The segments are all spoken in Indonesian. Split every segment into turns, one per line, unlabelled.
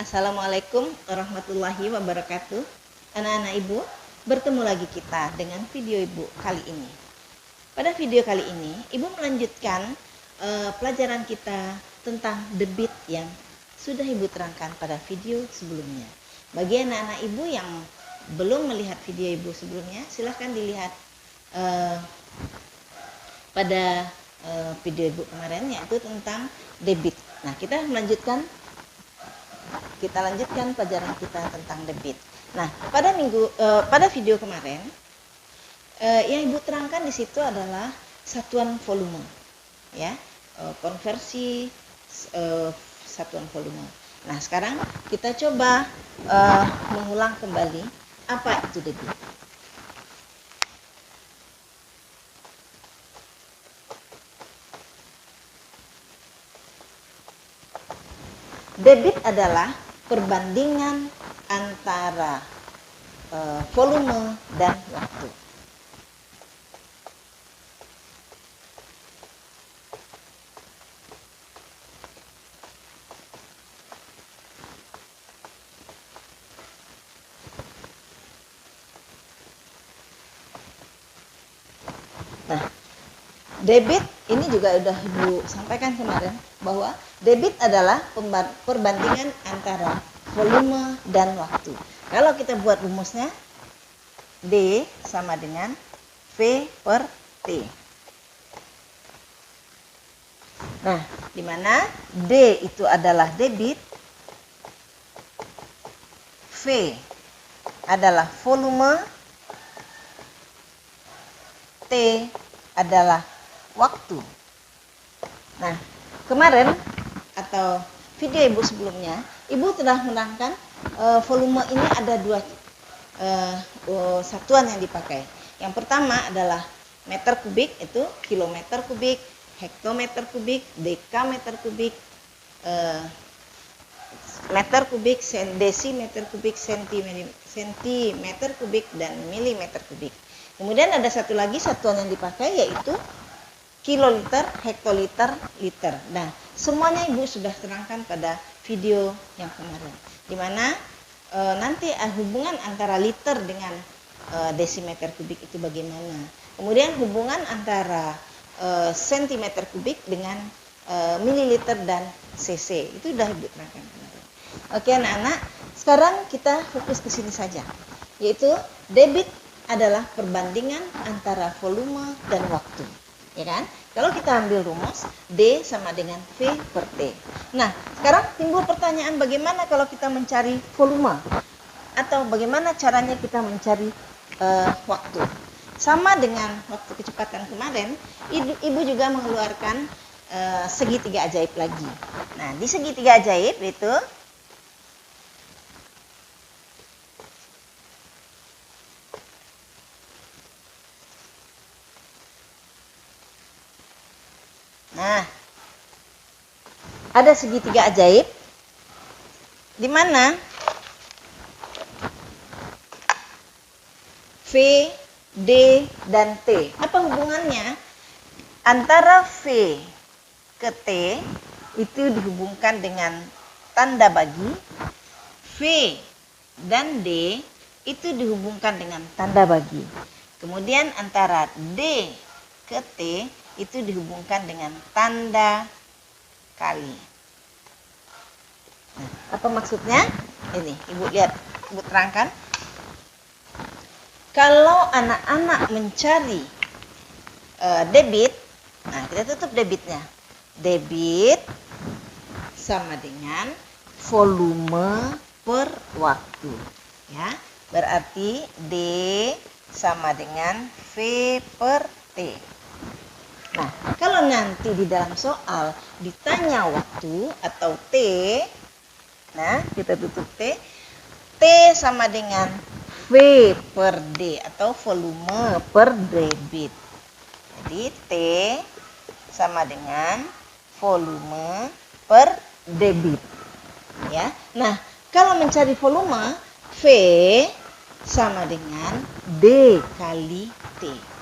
Assalamualaikum warahmatullahi wabarakatuh. Anak-anak ibu, bertemu lagi kita dengan video ibu kali ini. Pada video kali ini, ibu melanjutkan pelajaran kita tentang debit yang sudah ibu terangkan pada video sebelumnya. Bagi anak-anak ibu yang belum melihat video ibu sebelumnya, silahkan dilihat pada video ibu kemarin, yaitu tentang debit. Nah, kita lanjutkan pelajaran kita tentang debit. Nah, pada video kemarin yang ibu terangkan di situ adalah satuan volume, ya, konversi satuan volume. Nah, sekarang kita coba mengulang kembali apa itu debit. Debit adalah perbandingan antara volume dan waktu. Nah, debit ini juga sudah ibu sampaikan kemarin bahwa debit adalah perbandingan antara volume dan waktu. Kalau kita buat rumusnya, D sama dengan V per T. Nah, di mana D itu adalah debit, V adalah volume, T adalah waktu. Nah, kemarin atau video ibu sebelumnya, ibu telah menerangkan volume ini ada dua satuan yang dipakai. Yang pertama adalah meter kubik, itu kilometer kubik, hektometer kubik, dekameter kubik, meter kubik, desimeter kubik, sentimeter kubik, dan milimeter kubik. Kemudian ada satu lagi satuan yang dipakai, yaitu kiloliter, hektoliter, liter. Nah, semuanya ibu sudah terangkan pada video yang kemarin, di mana nanti hubungan antara liter dengan desimeter kubik itu bagaimana. Kemudian hubungan antara sentimeter kubik dengan mililiter dan cc itu sudah ibu terangkan kemarin. Oke anak-anak, sekarang kita fokus ke sini saja, yaitu debit adalah perbandingan antara volume dan waktu, ya kan? Kalau kita ambil rumus D sama dengan V per T. Nah, sekarang timbul pertanyaan, bagaimana kalau kita mencari volume, atau bagaimana caranya kita mencari waktu? Sama dengan waktu kecepatan kemarin, ibu juga mengeluarkan segitiga ajaib lagi. Nah, di segitiga ajaib itu ada segitiga ajaib di mana V, D, dan T. Apa hubungannya? Antara V ke T itu dihubungkan dengan tanda bagi, V dan D itu dihubungkan dengan tanda bagi. Kemudian antara D ke T itu dihubungkan dengan tanda kali. Nah, apa maksudnya? Ini, ibu lihat, ibu terangkan. Kalau anak-anak mencari debit, nah kita tutup debitnya. Debit sama dengan volume per waktu, ya. Berarti D sama dengan V per T. Nah, kalau nanti di dalam soal ditanya waktu atau T, nah kita tutup T, T sama dengan V per D atau volume per debit. Jadi T sama dengan volume per debit, ya. Nah, kalau mencari volume, V sama dengan D kali T.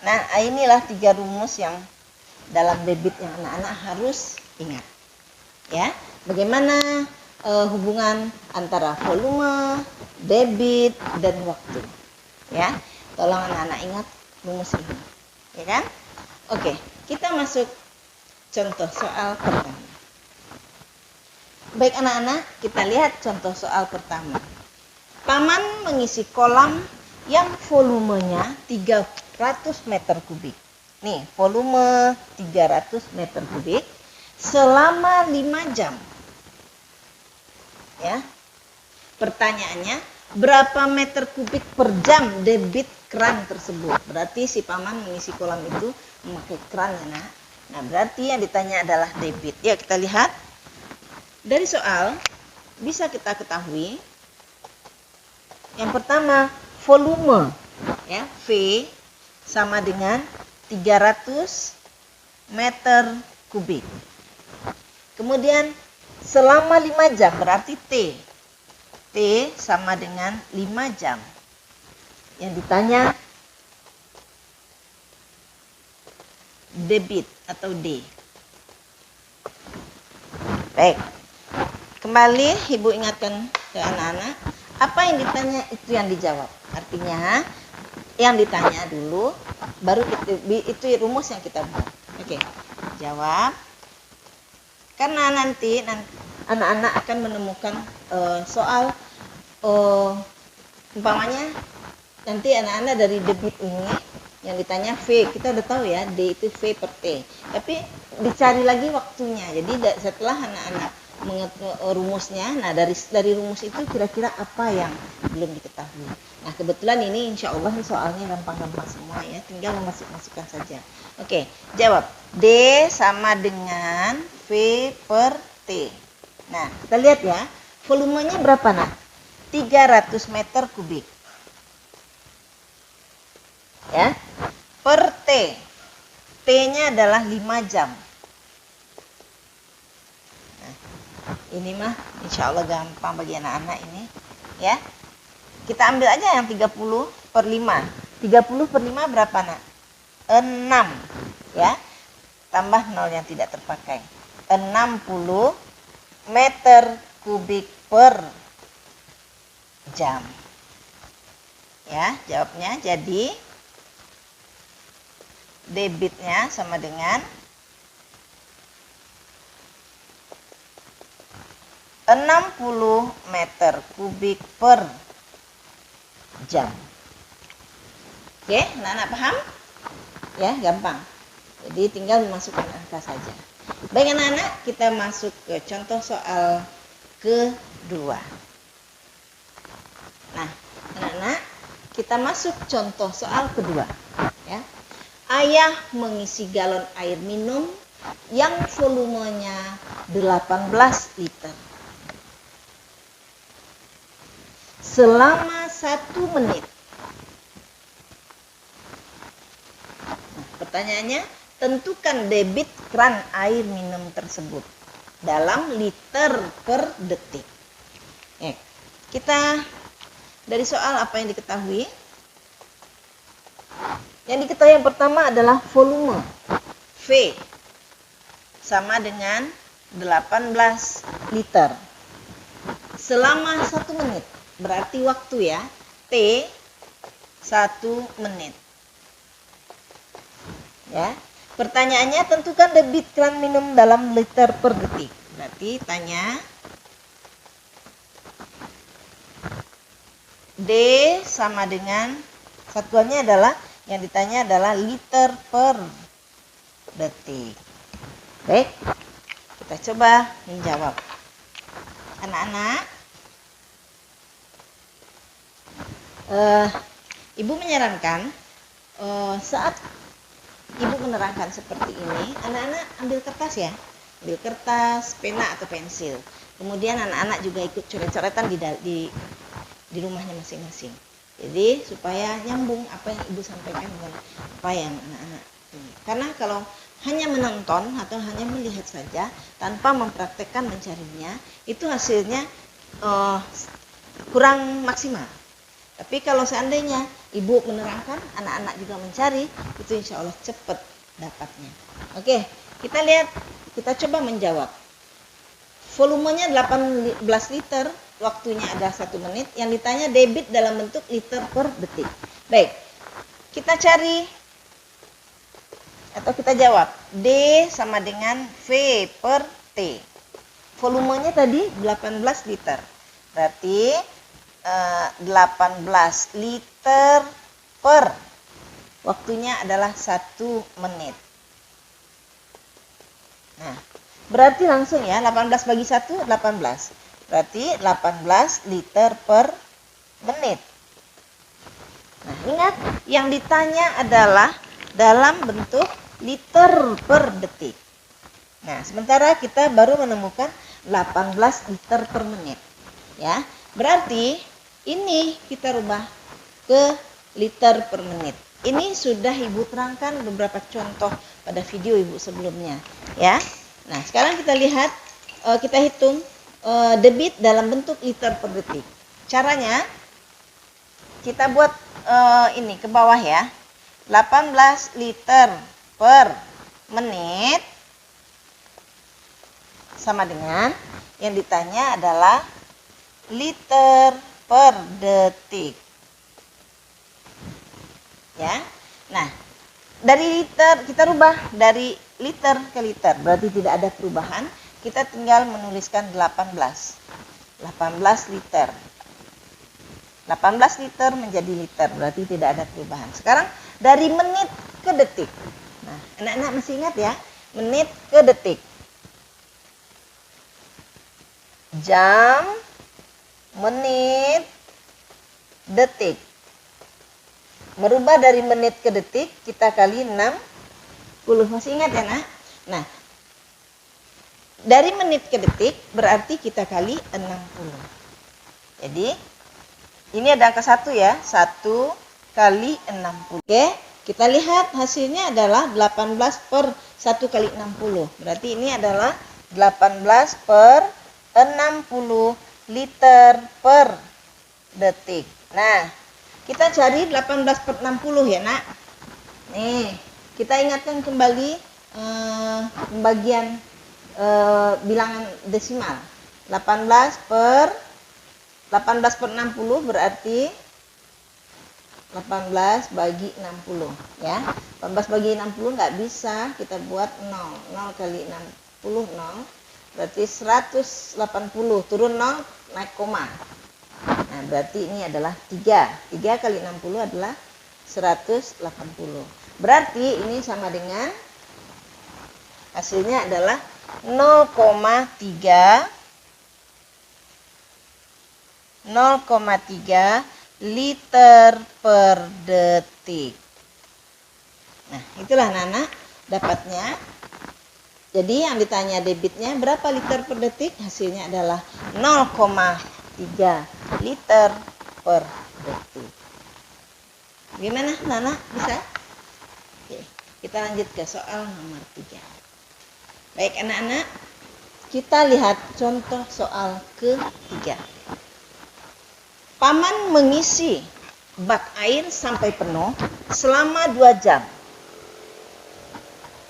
Nah, inilah 3 rumus yang dalam debit yang anak-anak harus ingat. Ya, bagaimana hubungan antara volume, debit, dan waktu. Ya, tolong anak-anak ingat rumus ini. Ya kan? Oke, kita masuk contoh soal pertama. Baik anak-anak, kita lihat contoh soal pertama. Paman mengisi kolam yang volumenya 300 meter kubik. Nih, volume 300 meter kubik selama 5 jam. Ya. Pertanyaannya, berapa meter kubik per jam debit keran tersebut? Berarti si paman mengisi kolam itu memakai keran ya, Nak. Nah, berarti yang ditanya adalah debit. Ya, kita lihat. Dari soal bisa kita ketahui yang pertama volume, ya, V sama dengan 300 meter kubik. Kemudian selama 5 jam berarti T sama dengan 5 jam. Yang ditanya debit atau D. Baik. Kembali Ibu ingatkan ke anak-anak, apa yang ditanya itu yang dijawab. Artinya yang ditanya dulu, baru itu rumus yang kita buat. Oke, jawab. Karena nanti anak-anak akan menemukan soal umpamanya nanti anak-anak dari debit ini yang ditanya V, kita udah tahu ya D itu V per T. Tapi dicari lagi waktunya. Jadi setelah anak-anak rumusnya, nah dari rumus itu kira-kira apa yang belum diketahui. Nah, kebetulan ini insya Allah soalnya gampang-gampang semua ya, tinggal memasukkan saja. Oke, jawab. D sama dengan V per T. Nah, kita lihat ya, volumenya berapa nak? 300 meter kubik. Ya, per T. T-nya adalah 5 jam. Ini mah insya Allah gampang bagi anak-anak ini ya. Kita ambil aja yang 30 per 5. 30 per 5 berapa nak? 6 ya. Tambah 0 yang tidak terpakai. 60 meter kubik per jam. Ya, jawabnya jadi debitnya sama dengan 60 meter kubik per jam. Oke, anak-anak paham? Ya, gampang. Jadi tinggal memasukkan angka saja. Baik anak-anak, kita masuk ke contoh soal kedua. Nah, anak-anak, kita masuk contoh soal kedua. Ya. Ayah mengisi galon air minum yang volumenya 18 liter. Selama 1 menit. Nah, pertanyaannya, tentukan debit keran air minum tersebut dalam liter per detik. Kita dari soal apa yang diketahui? Yang diketahui yang pertama adalah volume. V sama dengan 18 liter. Selama 1 menit. Berarti waktu ya, T 1 menit. Ya. Pertanyaannya tentukan debit keran minum dalam liter per detik. Berarti tanya D sama dengan satuannya adalah yang ditanya adalah liter per detik. Baik. Kita coba menjawab. Anak-anak, Ibu menyarankan saat Ibu menerangkan seperti ini, anak-anak ambil kertas ya, ambil kertas, pena atau pensil. Kemudian anak-anak juga ikut coret-coretan di rumahnya masing-masing. Jadi supaya nyambung apa yang Ibu sampaikan dengan apa yang anak-anak ini. Karena kalau hanya menonton atau hanya melihat saja tanpa mempraktekkan mencarinya, itu hasilnya kurang maksimal. Tapi kalau seandainya ibu menerangkan, anak-anak juga mencari, itu insya Allah cepat dapatnya. Oke, kita lihat, kita coba menjawab. Volumenya 18 liter, waktunya ada 1 menit. Yang ditanya debit dalam bentuk liter per detik. Baik, kita cari atau kita jawab. D sama dengan V per T. Volumenya tadi 18 liter. Berarti 18 liter per, waktunya adalah 1 menit. Nah, berarti langsung ya, 18 bagi 1, 18. Berarti 18 liter per menit. Nah, ingat, yang ditanya adalah dalam bentuk liter per detik. Nah, sementara kita baru menemukan 18 liter per menit. Ya, berarti ini kita rubah ke liter per menit. Ini sudah Ibu terangkan beberapa contoh pada video Ibu sebelumnya, ya. Nah, sekarang kita lihat, kita hitung debit dalam bentuk liter per detik. Caranya kita buat ini ke bawah ya. 18 liter per menit sama dengan yang ditanya adalah liter per detik. Ya. Nah, dari liter kita rubah dari liter ke liter, berarti tidak ada perubahan. Kita tinggal menuliskan 18 liter. 18 liter menjadi liter, berarti tidak ada perubahan. Sekarang dari menit ke detik. Nah, anak-anak masih ingat ya, menit ke detik. Jam, menit, detik. Merubah dari menit ke detik, kita kali 60. Masih ingat ya, nak? Nah, dari menit ke detik berarti kita kali 60. Jadi, ini ada angka 1 ya. 1 kali 60. Oke, kita lihat hasilnya adalah 18 per 1 kali 60. Berarti ini adalah 18 per 60 liter per detik. Nah, kita cari 18 per 60 ya, nak. Nih, kita ingatkan kembali pembagian bilangan desimal. 18 per 60 berarti 18 bagi 60 ya. 18 bagi 60 nggak bisa kita buat 0. 0 kali 60 0. Berarti 180. Turun 0 naik koma. Nah, berarti ini adalah 3. 3 kali 60 adalah 180. Berarti ini sama dengan hasilnya adalah 0,3 liter per detik. Nah, itulah Nana dapatnya. Jadi yang ditanya debitnya berapa liter per detik? Hasilnya adalah 0,3 liter per detik. Gimana Nana? Bisa? Oke, kita lanjut ke soal nomor 3. Baik anak-anak, kita lihat contoh soal ketiga. Paman mengisi bak air sampai penuh selama 2 jam.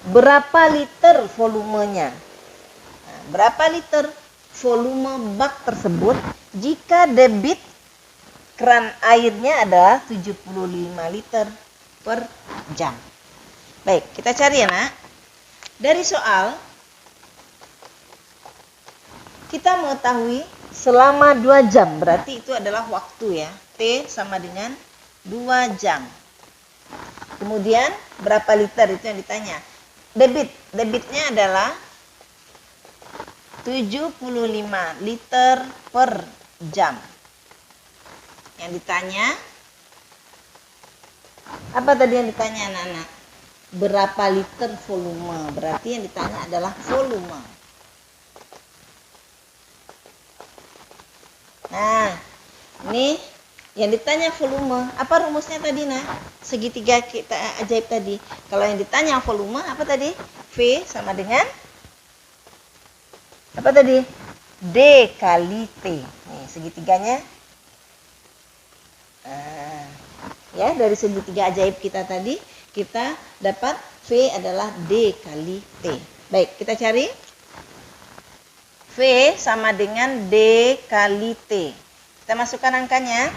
Berapa liter volumenya? Nah, berapa liter volume bak tersebut jika debit keran airnya adalah 75 liter per jam? Baik, kita cari ya, nak. Dari soal, kita mengetahui selama 2 jam, berarti itu adalah waktu ya. T sama dengan 2 jam. Kemudian berapa liter itu yang ditanya. Debitnya adalah 75 liter per jam. Yang ditanya, apa tadi yang ditanya anak-anak? Berapa liter volume? Berarti yang ditanya adalah volume. Nah, ini yang ditanya volume. Apa rumusnya tadi, nak? Segitiga kita ajaib tadi. Kalau yang ditanya volume, apa tadi? V sama dengan apa tadi? D kali T. Nih, segitiganya Ya, dari segitiga ajaib kita tadi, kita dapat V adalah D kali T. Baik, kita cari. V sama dengan D kali T. Kita masukkan angkanya.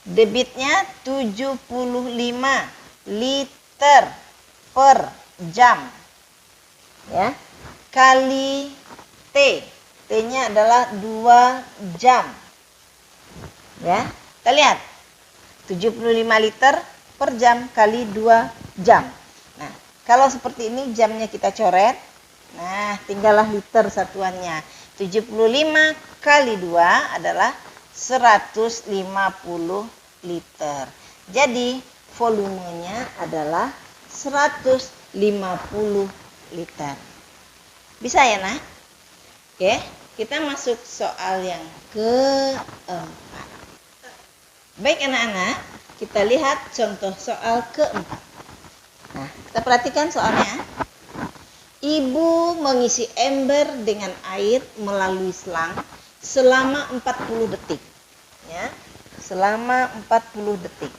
Debitnya 75 liter per jam. Ya. Kali T. T-nya adalah 2 jam. Ya. Kita lihat. 75 liter per jam kali 2 jam. Nah, kalau seperti ini jamnya kita coret. Nah, tinggallah liter satuannya. 75 kali 2 adalah 150 liter. Jadi, volumenya adalah 150 liter. Bisa ya, Nak? Oke, kita masuk soal yang keempat. Baik anak-anak, kita lihat contoh soal keempat. Nah, kita perhatikan soalnya. Ibu mengisi ember dengan air melalui selang selama 40 detik. Ya, selama 40 detik.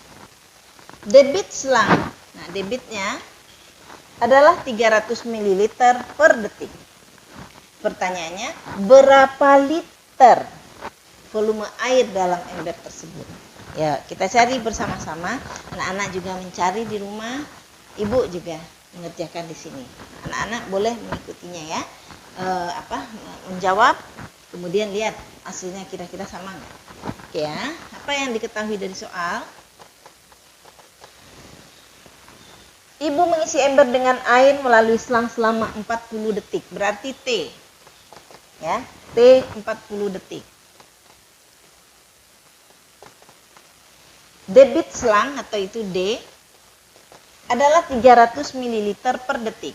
Debit selang. Nah, debitnya adalah 300 ml per detik. Pertanyaannya, berapa liter volume air dalam ember tersebut? Ya, kita cari bersama-sama. Anak-anak juga mencari di rumah, ibu juga mengerjakan di sini. Anak-anak boleh mengikutinya ya. Menjawab, kemudian lihat hasilnya kira-kira sama nggak? Oke ya. Apa yang diketahui dari soal? Ibu mengisi ember dengan air melalui selang selama 40 detik. Berarti T. Ya, T 40 detik. Debit selang atau itu D adalah 300 ml per detik.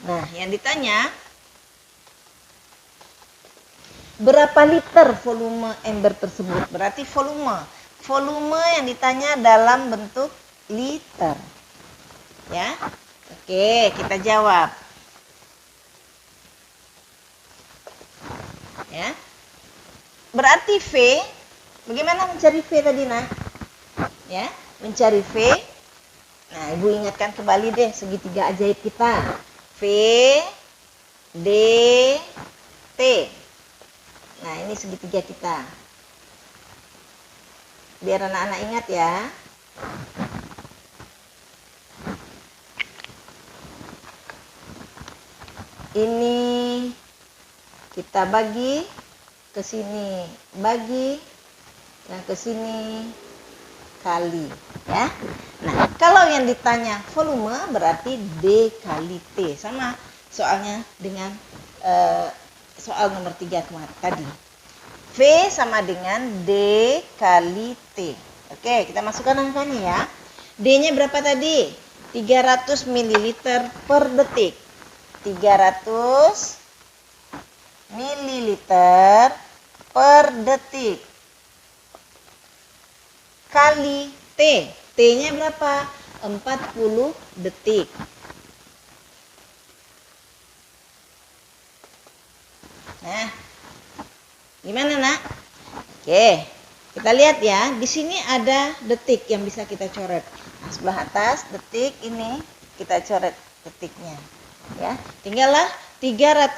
Nah, yang ditanya berapa liter volume ember tersebut? Berarti volume. Volume yang ditanya dalam bentuk liter. Ya. Oke, kita jawab. Ya. Berarti V, bagaimana mencari V tadi, Nak? Ya, mencari V. Nah, Ibu ingatkan kembali deh segitiga ajaib kita. V, D, T. Nah, ini segitiga kita. Biar anak-anak ingat ya. Ini kita bagi ke sini, bagi yang ke sini kali, ya. Nah, kalau yang ditanya volume berarti D kali T, sama soalnya dengan soal nomor 3 kemarin tadi. V sama dengan D kali T. Oke, kita masukkan angkanya ya. D-nya berapa tadi? 300 ml per detik. 300 ml per detik kali T. T-nya berapa? 40 detik. Nah, gimana, Nak? Oke, kita lihat ya. Di sini ada detik yang bisa kita coret. Nah, sebelah atas detik ini kita coret detiknya. Ya, tinggallah 300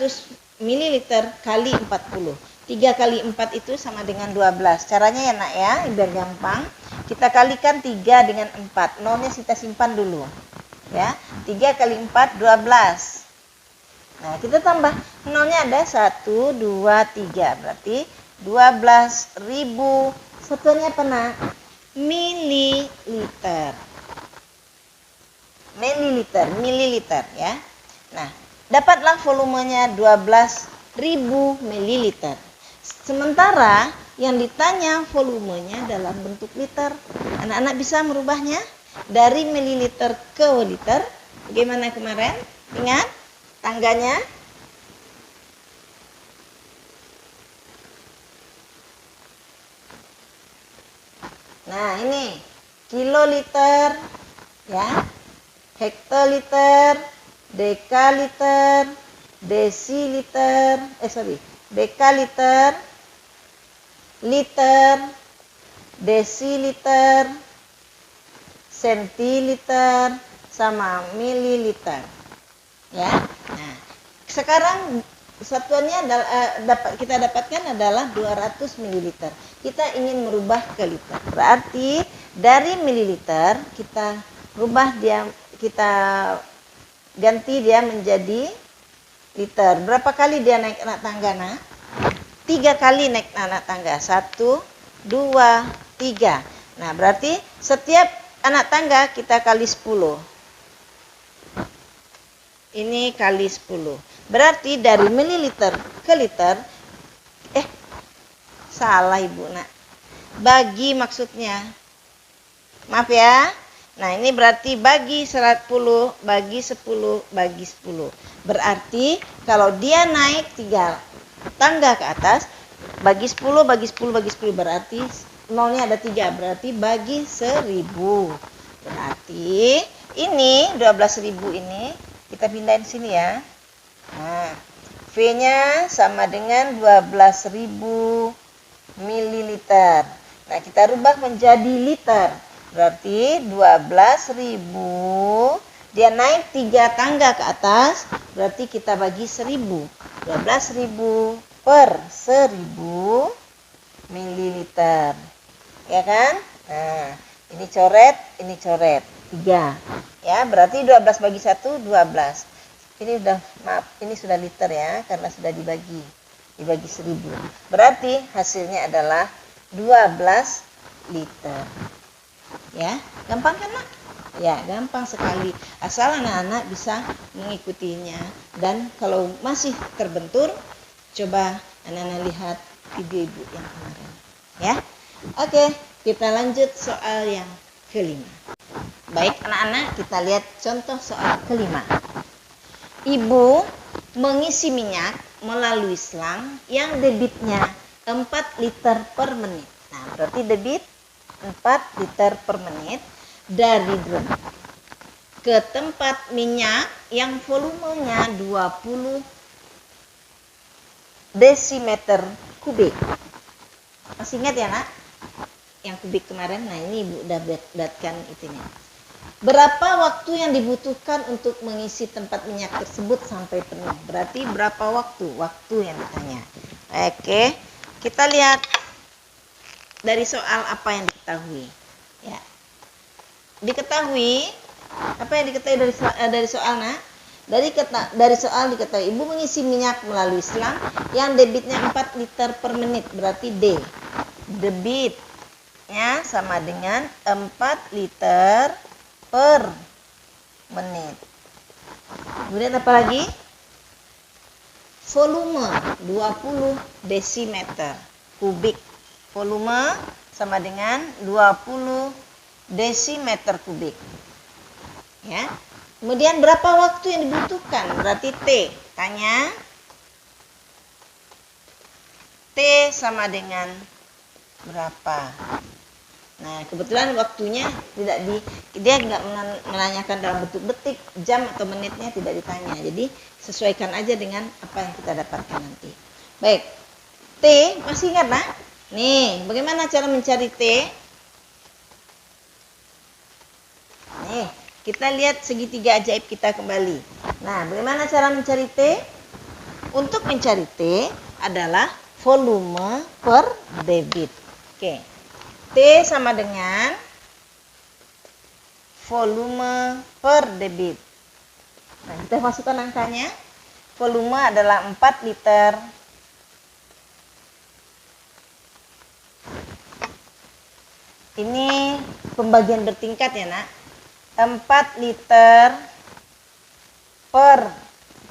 ml kali 40. 3 kali 4 itu sama dengan 12. Caranya ya, Nak ya, biar gampang. Kita kalikan 3 dengan 4. Nolnya kita simpan dulu. Ya, 3 kali 4 12. Nah, kita tambah nolnya ada 1 2 3. Berarti 12.000. Satuannya apa, Nak? Mililiter. Mililiter ya. Nah, dapatlah volumenya 12.000 ml. Sementara yang ditanya volumenya dalam bentuk liter. Anak-anak bisa merubahnya dari mililiter ke liter. Bagaimana kemarin? Ingat tangganya? Nah, ini kiloliter ya. Hektoliter, dekaliter, desiliter, dekaliter, liter, desiliter, sentiliter, sama mililiter. Ya. Nah, sekarang satuannya adalah kita dapatkan adalah 200 ml. Kita ingin merubah ke liter. Berarti dari mililiter kita kita ganti dia menjadi liter. Berapa kali dia naik anak tangga, Nak? 3 kali naik anak tangga. 1, 2, 3. Nah, berarti setiap anak tangga kita kali 10. Ini kali 10. Berarti dari mililiter ke liter, salah Ibu, Nak. Bagi maksudnya. Maaf ya. Nah, ini berarti bagi 10, bagi 10, bagi 10. Berarti kalau dia naik 3 tangga ke atas, bagi 10, bagi 10, bagi 10, berarti nolnya ada 3, berarti bagi 1000. Berarti ini 12.000 ini kita pindahin sini ya. Nah, V-nya sama dengan 12.000 mililiter. Nah, kita rubah menjadi liter. Berarti 12.000, dia naik 3 tangga ke atas, berarti kita bagi 1000. 12.000 per 1000 mililiter. Ya kan? Nah, ini coret, 3. Ya, berarti 12 bagi 1, 12. Ini sudah liter ya, karena sudah dibagi 1000. Berarti hasilnya adalah 12 liter. Ya, gampang kan, Nak? Ya, gampang sekali. Asal anak-anak bisa mengikutinya. Dan kalau masih terbentur, coba anak-anak lihat video Ibu yang kemarin. Ya. Oke, kita lanjut soal yang kelima. Baik anak-anak, kita lihat contoh soal kelima. Ibu mengisi minyak melalui selang yang debitnya 4 liter per menit. Nah, berarti debit 4 liter per menit dari drum ke tempat minyak yang volumenya 20 desimeter kubik. Masih ingat ya, Nak? Yang kubik kemarin. Nah, ini Ibu udah buatkan itunya. Berapa waktu yang dibutuhkan untuk mengisi tempat minyak tersebut sampai penuh? Berarti berapa waktu? Waktu yang ditanya. Oke, kita lihat dari soal apa yang diketahui. Ya. Diketahui, apa yang diketahui dari soal, Nak? Dari soal diketahui Ibu mengisi minyak melalui selang yang debitnya 4 liter per menit. Berarti D. Debitnya sama dengan 4 liter per menit. Kemudian apa lagi? Volume 20 desimeter kubik. Volume sama dengan 20 desimeter kubik. Ya. Kemudian berapa waktu yang dibutuhkan? Berarti T. Tanya. T sama dengan berapa? Nah, kebetulan waktunya dia nggak menanyakan dalam bentuk detik, jam atau menitnya tidak ditanya. Jadi sesuaikan aja dengan apa yang kita dapatkan nanti. Baik, T masih ingat, Nak? Nih, bagaimana cara mencari T? Nih, kita lihat segitiga ajaib kita kembali. Nah, bagaimana cara mencari T? Untuk mencari T adalah volume per debit. Oke. T sama dengan volume per debit. Nah, kita masukkan angkanya. Volume adalah 4 liter. Ini pembagian bertingkat ya, Nak. 4 liter per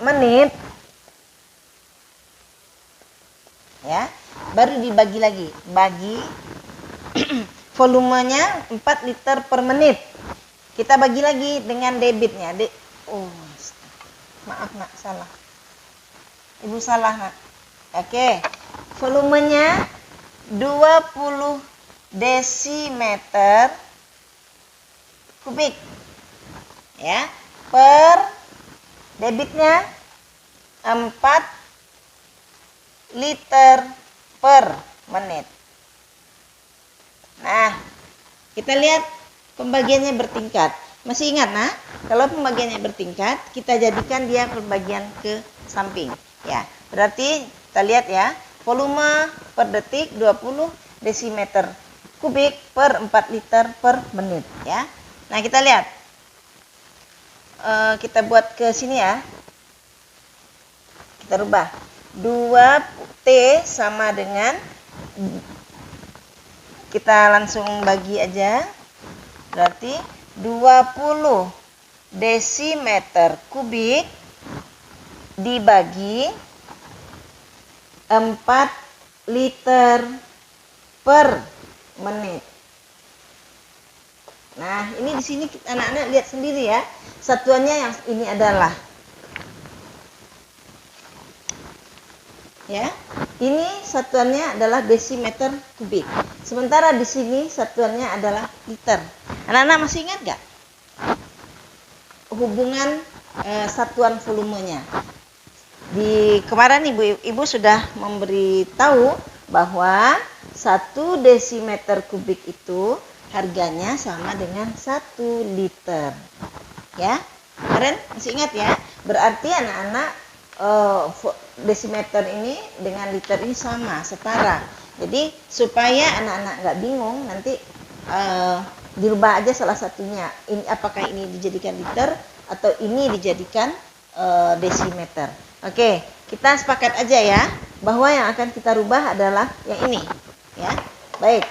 menit. Ya, baru dibagi lagi. Bagi volumenya 4 liter per menit. Kita bagi lagi dengan debitnya. Maaf, Nak, salah. Ibu salah, Nak. Oke. Volumenya 20 desimeter kubik. Ya. Per debitnya 4 liter per menit. Nah, kita lihat pembagiannya bertingkat. Masih ingat, Nak? Kalau pembagiannya bertingkat, kita jadikan dia pembagian ke samping. Ya, berarti kita lihat ya, volume per detik 20 desimeter kubik per 4 liter per menit. Ya, nah kita lihat. Kita buat ke sini ya. Kita rubah. 2T sama dengan, kita langsung bagi aja. Berarti 20 desimeter kubik dibagi 4 liter per menit. Nah, ini di sini anak-anak lihat sendiri ya. Satuannya yang ini adalah, ya, ini satuannya adalah desimeter kubik. Sementara di sini satuannya adalah liter. Anak-anak masih ingat gak hubungan satuan volumenya? Di kemarin ibu sudah memberitahu bahwa 1 desimeter kubik itu harganya sama dengan 1 liter. Ya, kemarin masih ingat ya? Berarti anak-anak desimeter ini dengan liter ini sama, setara. Jadi supaya anak-anak nggak bingung, nanti dirubah aja salah satunya. Ini apakah ini dijadikan liter atau ini dijadikan desimeter. Oke, kita sepakat aja ya bahwa yang akan kita rubah adalah yang ini. Ya, baik.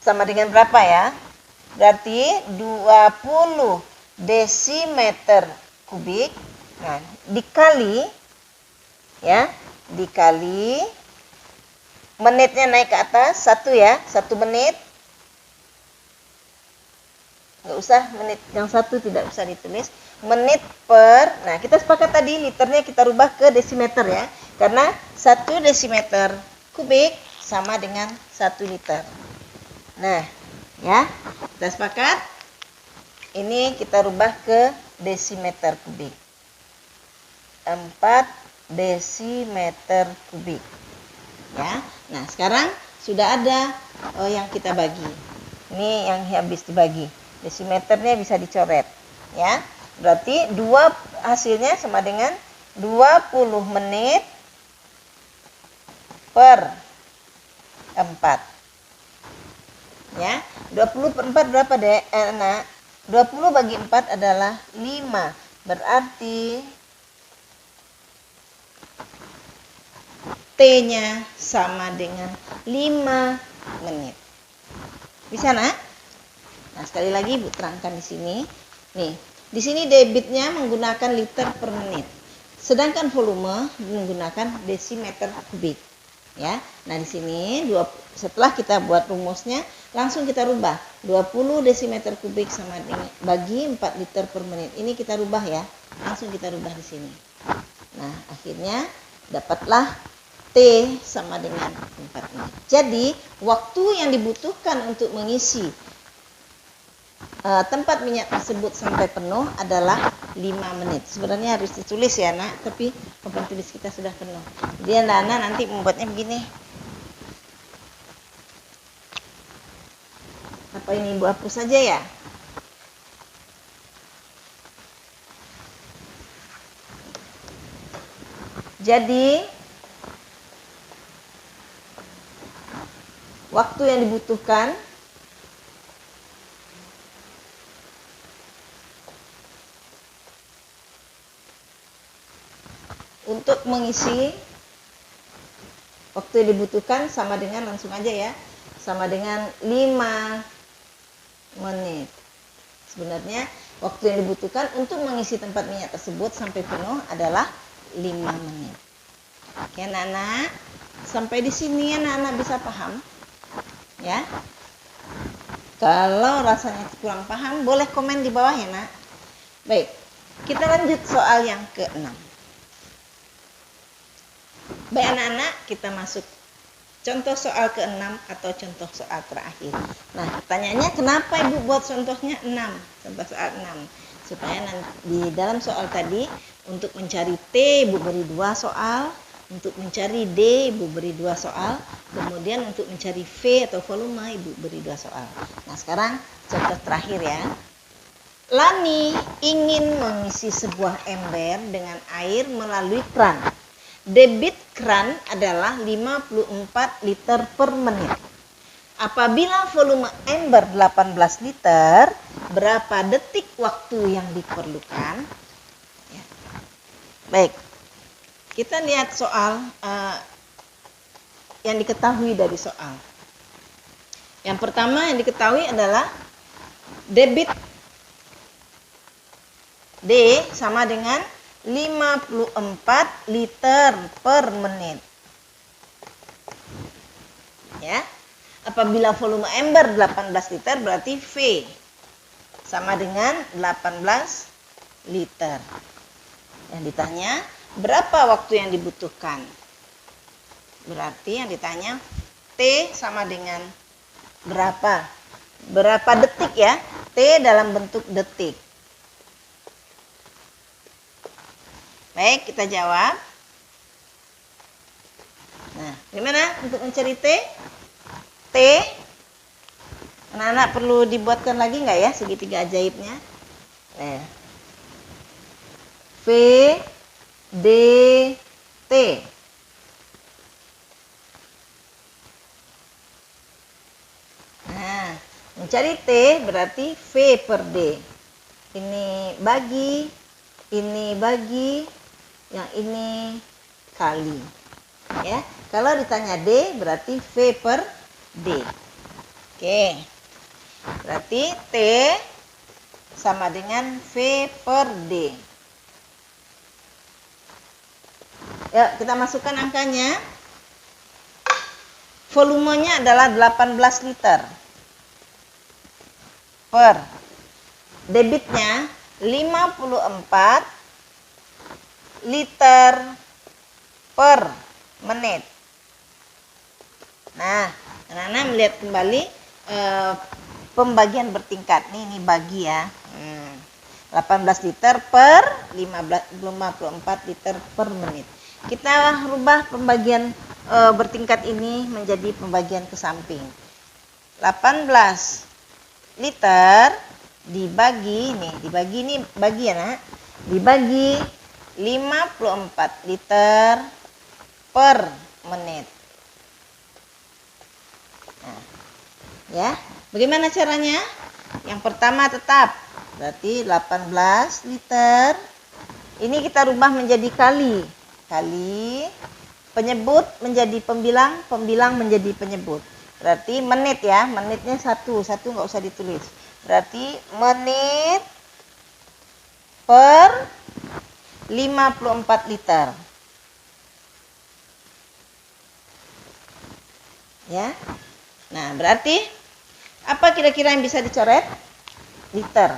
Sama dengan berapa ya? Berarti 20 desimeter kubik. Nah, dikali ya, dikali menitnya naik ke atas 1 ya, 1 menit. Nggak usah menit yang 1, tidak usah ditulis. Menit per, nah kita sepakat tadi liternya kita rubah ke desimeter ya, karena 1 desimeter kubik sama dengan 1 liter. Nah ya, kita sepakat. Ini kita rubah ke desimeter kubik. 4 desimeter kubik. Ya. Nah, sekarang sudah ada yang kita bagi. Ini yang habis dibagi. Desimeternya bisa dicoret, ya. Berarti hasilnya sama dengan 20 menit per 4. Ya. 20 per 4 berapa, Dek? Nak? 20 bagi 4 adalah 5. Berarti T-nya sama dengan 5 menit. Bisa, Nak? Nah, sekali lagi Ibu terangkan di sini. Nih, di sini debitnya menggunakan liter per menit. Sedangkan volume menggunakan desimeter kubik. Ya. Nah, di sini setelah kita buat rumusnya, langsung kita rubah. 20 desimeter kubik sama dengan bagi 4 liter per menit. Ini kita rubah ya. Langsung kita rubah di sini. Nah, akhirnya dapatlah T sama dengan 4 menit. Jadi, waktu yang dibutuhkan untuk mengisi tempat minyak tersebut sampai penuh adalah 5 menit. Sebenarnya harus ditulis ya, Nak, tapi papan tulis kita sudah penuh. Jadi anak-anak nanti membuatnya begini. Apa ini Ibu hapus saja ya? Jadi waktu yang dibutuhkan untuk mengisi, waktu yang dibutuhkan sama dengan, langsung aja ya, sama dengan 5 menit. Sebenarnya waktu yang dibutuhkan untuk mengisi tempat minyak tersebut sampai penuh adalah 5 menit. Oke, anak-anak, sampai di sini anak-anak bisa paham? Ya. Kalau rasanya kurang paham, boleh komen di bawah ya, Nak. Baik, kita lanjut soal yang ke-6. Baik anak-anak, kita masuk contoh soal ke-6 atau contoh soal terakhir. Nah, pertanyaannya kenapa Ibu buat contohnya 6? Contoh soal 6. supaya nanti di dalam soal tadi untuk mencari T Ibu beri 2 soal, untuk mencari D Ibu beri 2 soal, kemudian untuk mencari V atau volume Ibu beri 2 soal. Nah, sekarang contoh terakhir ya. Lani ingin mengisi sebuah ember dengan air melalui kran. Debit kran adalah 54 liter per menit. Apabila volume ember 18 liter, berapa detik waktu yang diperlukan? Ya. Baik, kita lihat soal yang diketahui dari soal. Yang pertama yang diketahui adalah debit D sama dengan 54 liter per menit. Ya. Apabila volume ember 18 liter berarti V sama dengan 18 liter. Yang ditanya berapa waktu yang dibutuhkan? Berarti yang ditanya T sama dengan berapa? Berapa detik ya? T dalam bentuk detik. Baik, kita jawab. Nah, gimana untuk mencari T? T, anak-anak perlu dibuatkan lagi nggak ya segitiga ajaibnya? V, D, T. Nah, mencari T berarti V per D. Ini bagi, yang ini kali. Ya, kalau ditanya D berarti V per D. Oke. Berarti T sama dengan V per D. Yuk, kita masukkan angkanya. Volumenya adalah 18 liter. Per debitnya 54 liter per menit. Nah, anak-anak melihat kembali pembagian bertingkat. Ini bagi ya. 18 liter per 54 liter per menit. Kita rubah pembagian bertingkat ini menjadi pembagian ke samping. 18 liter dibagi ini bagi ya nak, dibagi 54 liter per menit. Nah, ya, bagaimana caranya? Yang pertama tetap berarti 18 liter. Ini kita rubah menjadi kali penyebut menjadi pembilang, pembilang menjadi penyebut. Berarti menit ya, menitnya satu nggak usah ditulis. Berarti menit per 54 liter. Ya. Nah, berarti apa kira-kira yang bisa dicoret? Liter.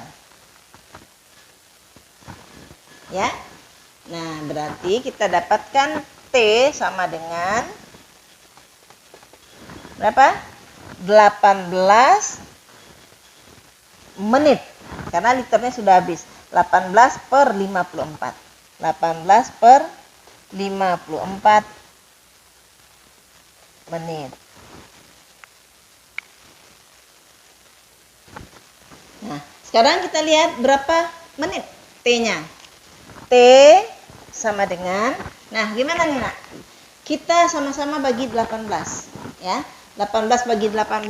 Ya. Nah, berarti kita dapatkan T sama dengan berapa? 18 menit. Karena liternya sudah habis. 18 per 54. 18 per 54 menit. Nah, sekarang kita lihat berapa menit T-nya. T sama dengan, nah gimana nih nak? Kita sama-sama bagi 18 ya. 18 bagi 18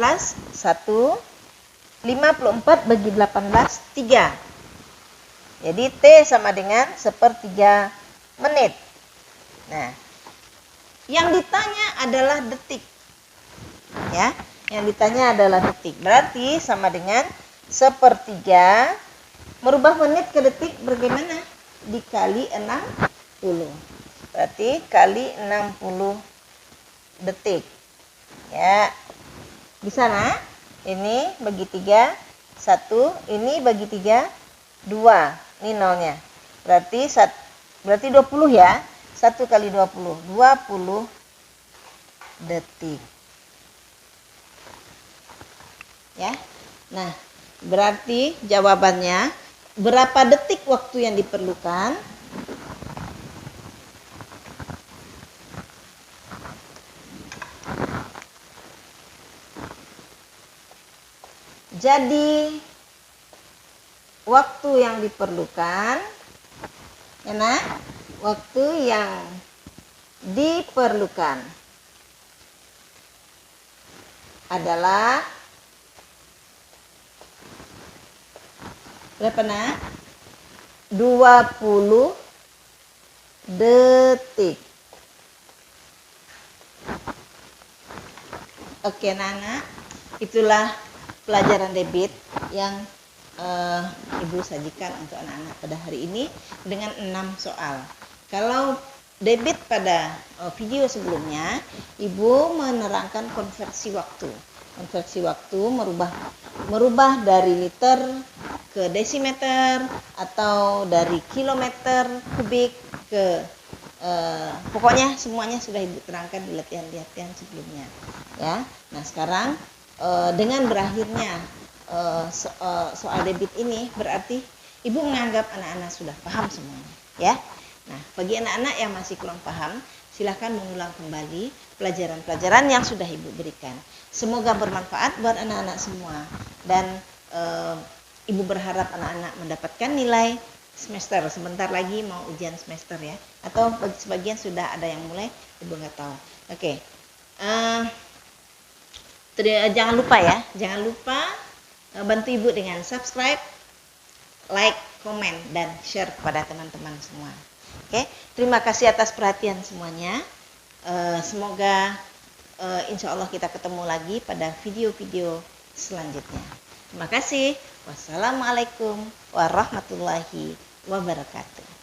1, 54 bagi 18 3. Jadi T sama dengan 1/3 menit. Nah, yang ditanya adalah detik. Ya, yang ditanya adalah detik. Berarti sama dengan 1/3, merubah menit ke detik bagaimana? Dikali 60. Berarti kali 60 detik. Ya. Bisa nak? Ini bagi 3 1, ini bagi 3 2. Ini nolnya. Berarti 20 ya. 1 kali 20 20 detik. Ya. Nah, berarti jawabannya berapa detik waktu yang diperlukan. Jadi waktu yang diperlukan, ya nak, waktu yang diperlukan adalah berapa nak? 20 detik. Oke Nana, itulah pelajaran debit yang Ibu sajikan untuk anak-anak pada hari ini dengan 6 soal. Kalau debit pada video sebelumnya, Ibu menerangkan konversi waktu. Konversi waktu merubah dari liter ke desimeter atau dari kilometer kubik ke pokoknya semuanya sudah Ibu terangkan di latihan-latihan sebelumnya. Ya, nah sekarang dengan berakhirnya soal debit ini berarti Ibu menganggap anak-anak sudah paham semuanya, ya. Nah, bagi anak-anak yang masih kurang paham, silahkan mengulang kembali pelajaran-pelajaran yang sudah Ibu berikan. Semoga bermanfaat buat anak-anak semua dan Ibu berharap anak-anak mendapatkan nilai semester. Sebentar lagi mau ujian semester ya, atau bagi sebagian sudah ada yang mulai, Ibu nggak tahu. Oke. Jangan lupa ya, jangan lupa bantu Ibu dengan subscribe, like, komen, dan share kepada teman-teman semua. Oke, terima kasih atas perhatian semuanya. Semoga insya Allah kita ketemu lagi pada video-video selanjutnya. Terima kasih. Wassalamualaikum warahmatullahi wabarakatuh.